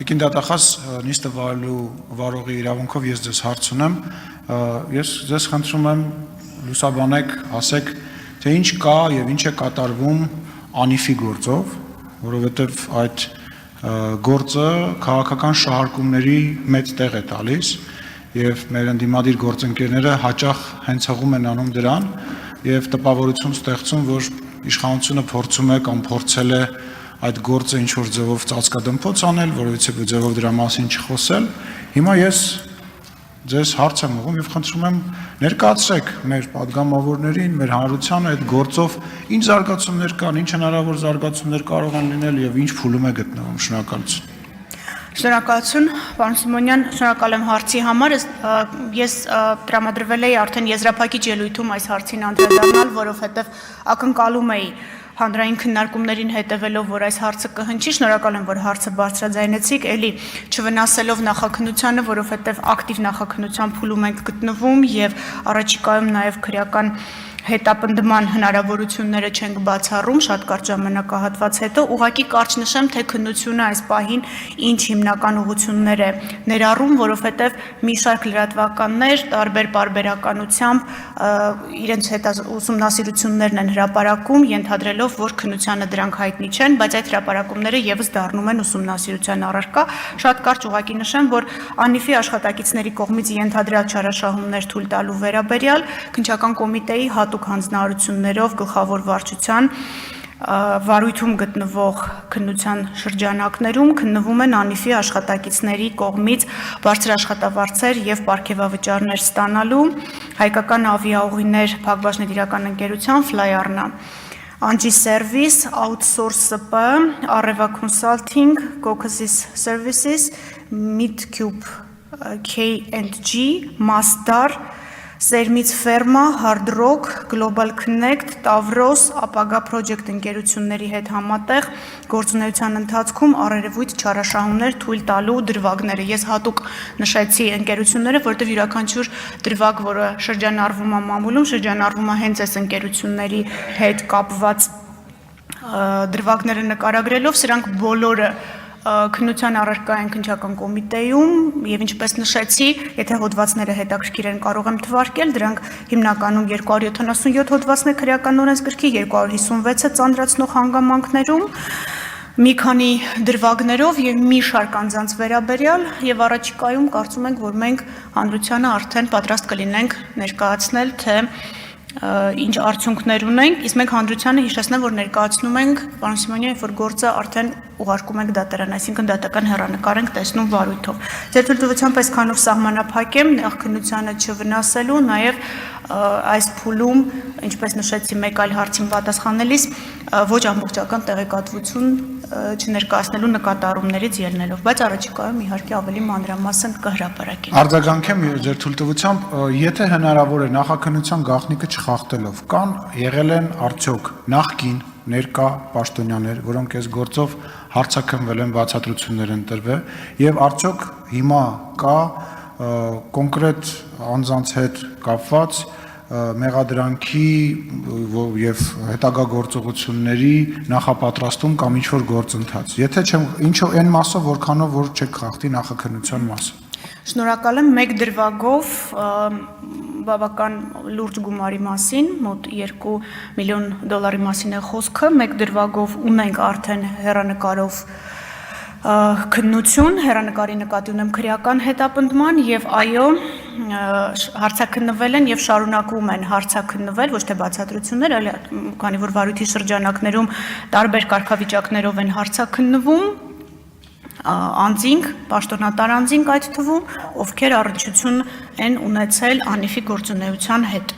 Տիկին դատախազ նիստը վարողի իրավունքով ես ձեզ հարց ունեմ, ես ձեզ խնդրում եմ լուսաբանեք, ասեք, թե ինչ կա եւ ինչ է կատարվում Անիֆի գործով, որովհետեւ այդ գործը քաղաքական շահարկումների մեծ տեղ է տալիս եւ մեր ընդդիմադիր գործընկերները հաճախ հենց հղում են անում դրան եւ տպավորություն ստեղծում, որ իշխանությունը փորձում է կամ փորձել է այդ գործը ինչ որ ձևով ծածկադմփոց անել, որովհետեւ ձևով դրա մասին չխոսել։ Հիմա ես ձեզ հարց եմ ուղղում եւ խնդրում եմ ներկայացրեք մեր падգամավորներին, մեր հանրությանը այդ գործով ինչ զարգացումներ կան, ինչ հնարավոր զարգացումներ կարող են լինել եւ ինչ փուլում է գտնվում։ Շնորհակալություն։ Շնորհակալություն, պարոն Սիմոնյան, շնորհակալ եմ հարցի համար։ Ես տրամադրվել էի արդեն եզրափակիչ ելույթում այս հարցին անդրադառնալ, որովհետեւ ակնկալում էի հանրային քննարկումներին հետևելով, որ այս հարցը կհնչի, շնորհակալ եմ, որ հարցը բարձրաձայնեցիք, էլի չվնասելով նախաքննությանը, որովհետև ակտիվ նախաքննության փուլում ենք գտնվում եւ առաջիկայում նաեւ քրեական հետապնդման հնարավորությունները չենք բացառում շատ կարճ ժամանակահատված հետո ուղղակի կարճ նշեմ թե քննությունը այս պահին ինչ հիմնական ուղղություններ է ներառում, որովհետև մի շարք լրատվականներ տարբեր պարբերականությամբ իրենց ուսումնասիրություններն են հրապարակում, ենթադրելով, որ քննությանը դրանք հայտնի չեն, բայց այդ հրապարակումները եւս դառնում են ուսումնասիրության առարկա։ Շատ կարճ ուղղակի նշեմ, որ Անիֆի աշխատակիցների կողմից ենթադրյալ չարաշահումներ թույլ տալու վերաբերյալ քննչական կոմիտեի հատուկ հանձնարարություններով գլխավոր վարչության վարույթում գտնվող քննության շրջանակներում քննվում են Անիֆի աշխատակիցների կողմից բարձր աշխատավարձեր եւ պարգևավճարներ ստանալու հայկական ավիաուղիներ Փակbaşնետիրական ընկերության Fly-Arna Anji Service, Outsource SP, Areva Consulting, Caucasus Services, Midcube K&G, Masdar, Սերմից Ֆերմա, Hard Rock, Global Connect, Tavros, Ապագա Project ընկերությունների հետ համատեղ գործունեության ընթացքում առերևույթ չարաշահումներ թույլ տալու դրվագները։ Ես հատուկ նշեցի ընկերությունները, որտեղ յուրաքանչյուր դրվագ, որը շրջանառվում է մամուլում, շրջանառվում է հենց այս ընկերությունների հետ կապված դրվագները նկարագրելով, սրանք բոլորը քննության առարկա են քննչական կոմիտեում եւ ինչպես նշեցի, եթե հոդվածները հետաքրքիր են կարող եմ թվարկել, դրանք հիմնականում 277 հոդվածն է քրեական օրենսգրքի, 256-ը ծանրացնող հանգամանքներում, մի քանի դրվագներով եւ մի շարք անձանց վերաբերյալ եւ առաջիկայում կարծում ենք, որ մենք հանրությանը արդեն պատրաստ կլինենք ներկայացնել, թե ինչ արդյունքներ ունենք, իսկ մենք հանրությանը հիշեցնեմ, որ ներկայացնում ենք, պարոն Սիմոնյան, որ գործը արդեն ուղարկում ենք դատարան, այսինքն դատական հեռանկար ենք տեսնում վարույթով։ Ձեր թույլտվությամբ այսքանով սահմանափակեմ նախքննությանը չվնասելու, նաև այս փուլում, ինչպես նշեցի մեկ այլ հարցին պատասխանելիս, ոչ ամբողջական տեղեկատվություն չներկայացնելու նկատառումներից ելնելով, բայց առաջիկայում իհարկե ավելի մանրամասն կհրապարակենք։ Արձագանքեմ ձեր թույլտվությամբ, եթե հնարավոր է նախաքննության գաղտնիքը չխախտելով, կան եղել են արդյոք նախկին ներկա պաշտոնյաներ, որոնք այս գործով հարցաքննվել են, բացատրություններ են տրվել, եւ արդյոք հիմա կա կոնկրետ անձանց հետ կապված մեղադրանքի եւ հետագա գործողությունների նախապատրաստում կամ ինչ-որ գործընթաց։ Եթե չեմ, ինչո այն մասով, որքանով որ չեք խախտի նախաքննության մասը։ Շնորհակալ եմ մեկ դրվագով բավական լուրջ գումարի մասին, մոտ $2 միլիոն մասին է խոսքը, մեկ դրվագով ունենք արդեն հեռանկարով քննություն, հեռանկարի նկատի ունեմ քրեական հետապնդման եւ այո, հարցաքննվել են եւ շարունակվում են հարցաքննվել, ոչ թե բացատրություններ, այլ քանի որ վարույթի շրջանակներում տարբեր կարգավիճակներով են հարցաքննվում անձինք, պաշտոնատար անձինք այդ թվում, ովքեր առնչություն են ունեցել Անիֆի գործունեության հետ։